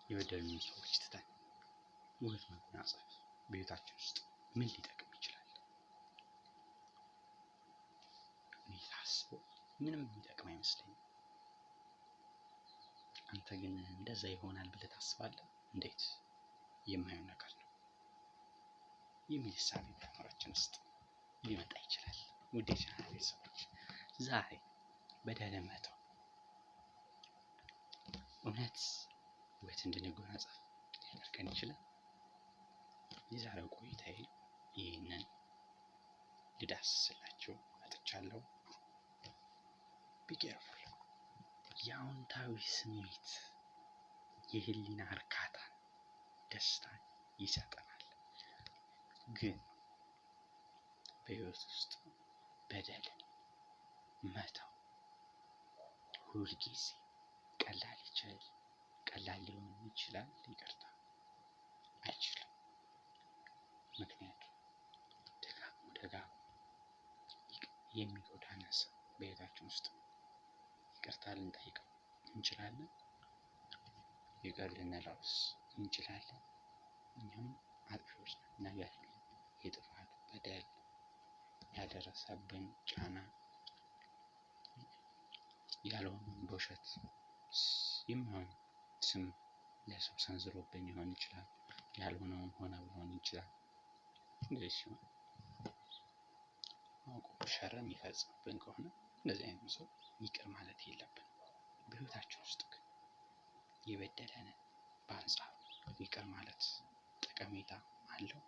የበደሉን ሰዎች ትተን ውበት መጎናጸፍ በህይወታችን ውስጥ ምን ሊጠቅም ይችላል? እኔ ሳስበው ምንም የሚጠቅም አይመስለኝም። አንተ ግን እንደዛ ይሆናል ብለህ ታስባለህ? እንዴት? የማይሆን ነገር ነው የሚል ሀሳብ በአእምሯችን ውስጥ ሊመጣ ይችላል። ውድ የቻናሌ ቤተሰቦች ዛሬ በደልን መተው እውነት ውበት እንድንጎናጸፍ ሊያደርገን ይችላል? የዛሬው ቆይታዬ ይህንን ልዳስስላችሁ መጥቻለሁ። ቢኬርፉል የአዎንታዊ ስሜት የህሊና እርካታን ደስታን ይሰጠናል። ግን በህይወት ውስጥ በደልን መተው ሁልጊዜ ቀላል ሊሆን ይችላል። ይቅርታ አይችልም። ምክንያቱም ደጋግሞ የሚጎዳን ሰው በህይወታችን ውስጥ ይቅርታ ልንጠይቀው እንችላለን? ይቅር ልንለውስ እንችላለን? እኛም አጥፊዎች ነን። ነገር ግን የጥፋት በደል ያደረሰብን ጫና ያልሆነውን በውሸት የማይሆን ስም ለሰው ሰንዝሮብን ሊሆን ይችላል። ያልሆነውን ሆነ ሊሆን ይችላል። እንደዚህ ሲሆን አውቆ ሸር የሚፈጽምብን ከሆነ እንደዚህ አይነት ሰው ይቅር ማለት የለብንም። በህይወታችን ውስጥ ግን የበደለንን በአንጻሩ ይቅር ማለት ጠቀሜታ አለው።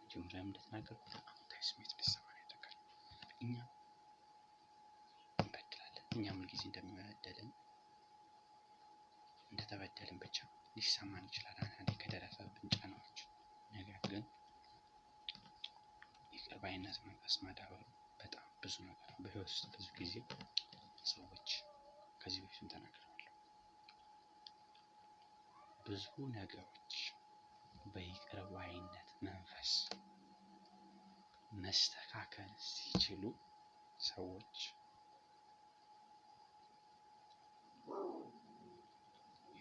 መጀመሪያም እንደተናገርኩት አዎንታዊ ስሜት እንዲሰማን ያደርጋል። እኛ እንበድላለን። እኛም ሁልጊዜ እንደተበደልን ብቻ ሊሰማን ይችላል አንዳንዴ ከደረሰብን ጫናዎች። ነገር ግን ይቅር ባይነት መንፈስ ማዳበሩ በጣም ብዙ ነገር ነው። በህይወት ውስጥ ብዙ ጊዜ ሰዎች ከዚህ በፊትም ተናግረዋል። ብዙ ነገሮች በይቅር ባይነት መንፈስ መስተካከል ሲችሉ ሰዎች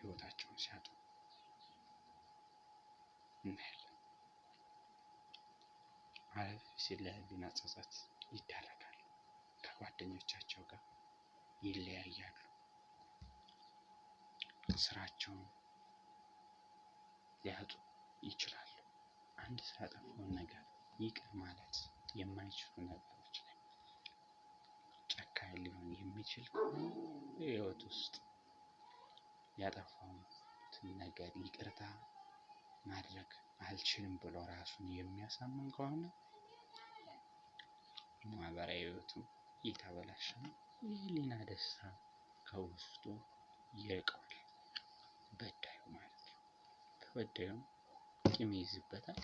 ህይወታቸውን ሲያጡ እናያለን። አለፍ ሲል ለህሊና ጸጸት ይዳረጋሉ። ከጓደኞቻቸው ጋር ይለያያሉ። ስራቸውን ሊያጡ ይችላሉ። አንድ ሰው ያጠፋውን ነገር ይቅር ማለት የማይችሉ ነገሮች ላይ ጨካኝ ሊሆን የሚችል ከሆነ በህይወት ውስጥ ያጠፋውን ነገር ይቅርታ ማድረግ አልችልም ብሎ ራሱን የሚያሳምን ከሆነ ማህበራዊ ህይወቱ የተበላሸ ነው። የህሊና ደስታ ከውስጡ ይርቀዋል። በዳዩ ማለት ነው። ተበዳዩም ቂም ይይዝበታል።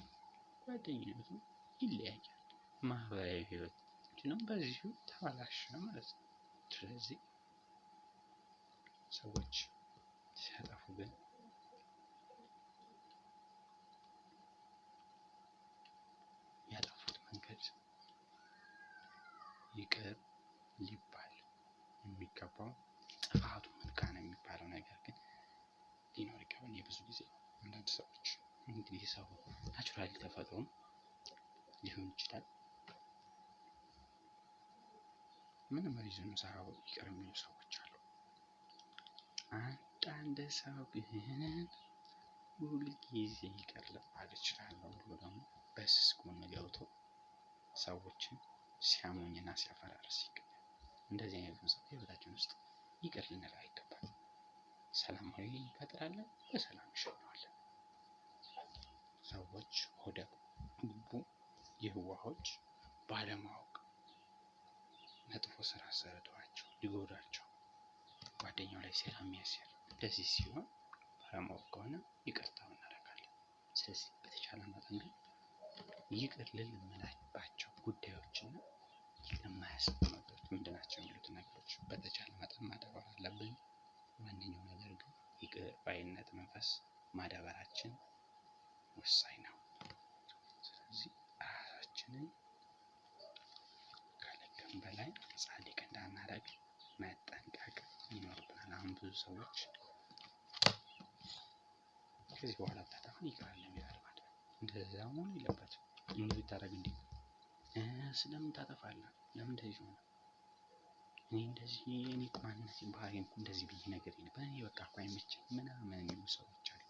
ጓደኝነቱ ይለያያል። ማህበራዊ ህይወታችንም በዚሁ ተበላሸ ማለት ነው። ስለዚህ ሰዎች ሲያጠፉ ግን ያጠፉት መንገድ ይቅር ሊባል የሚገባው ጥፋቱ ምን ጋር ነው የሚባለው ነገር ግን ሊኖር ይገባል። የብዙ ጊዜ አንዳንድ ሰዎች እንግዲህ ሰው ናቹራሊ ተፈጥሮም ሊሆን ይችላል ምንም ሪዝን ሳያውቁ ይቅር የሚሉ ሰዎች አሉ። አንዳንድ ሰው ግን ሁልጊዜ ይቅር ልባል እችላለሁ ብሎ ደግሞ በስስ ጎን ገብቶ ሰዎችን ሲያሞኝና ሲያፈራርስ ይገኛል። እንደዚህ አይነቱን ሰው ህይወታችን ውስጥ ይቅር ልንለው አይገባም። ሰላማዊ እንፈጥራለን፣ በሰላም እንሸኘዋለን። ሰዎች ሆደ ቡቡ የዋሆች ባለማወቅ መጥፎ ስራ ሰርተዋቸው ሊጎዳቸው ጓደኛው ላይ ሴራ የሚያሴር እንደዚህ ሲሆን ባለማወቅ ከሆነ ይቅርታውን እናደርጋለን። ስለዚህ በተቻለ መጠን ግን ይቅር ልንላቸው ጉዳዮችና ይቅር የማያስቡ ነገሮች ምንድን ናቸው የሚሉትን ነገሮች በተቻለ መጠን ማዳበር አለብን። ዋነኛው ነገር ግን ይቅር ባይነት መንፈስ ማዳበራችን ወሳኝ ነው። ስለዚህ ራሳችንን ከልክም በላይ ጻድቅ እንዳናደርግ መጠንቀቅ ይኖርብናል። አሁን ብዙ ሰዎች ከዚህ በኋላ ብታጠፋ ይቅር ይላል ማለት ነው። እንደዛ መሆን የለበትም። እንዲህ ብታደርግ እንዲህ ስለምን ታጠፋለህ? ለምን እንደዚህ ሆነ? እኔ እንደዚህ እኔ እኮ ማንነቴን ባህሪዬን እኮ እንደዚህ ብዬ ነገር የለም በእኔ በቃ እኮ አይመችም ምናምን የሚሉ ሰዎች አሉ።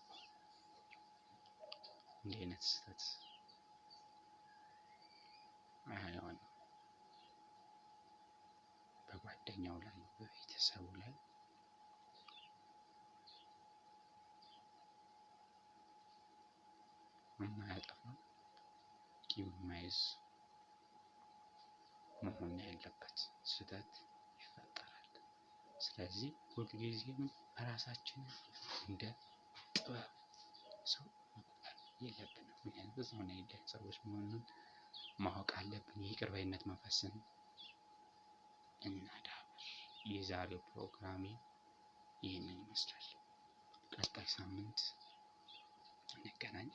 እንዲህ አይነት ስህተት አይሆንም። በጓደኛው ላይ በቤተሰቡ ላይ የማያጠፋ ቂም የማይዝ መሆን ያለበት። ስህተት ይፈጠራል። ስለዚህ ሁልጊዜም ራሳችንን እንደ ጥበብ ሰው መቁጠር የለብንም። ምክንያቱም በዛው ላይ ሰዎች መሆኑን ማወቅ አለብን። የይቅር ባይነት መንፈስን እናዳብር። የዛሬው ፕሮግራሜ ይህንን ይመስላል። ቀጣይ ሳምንት እንገናኝ።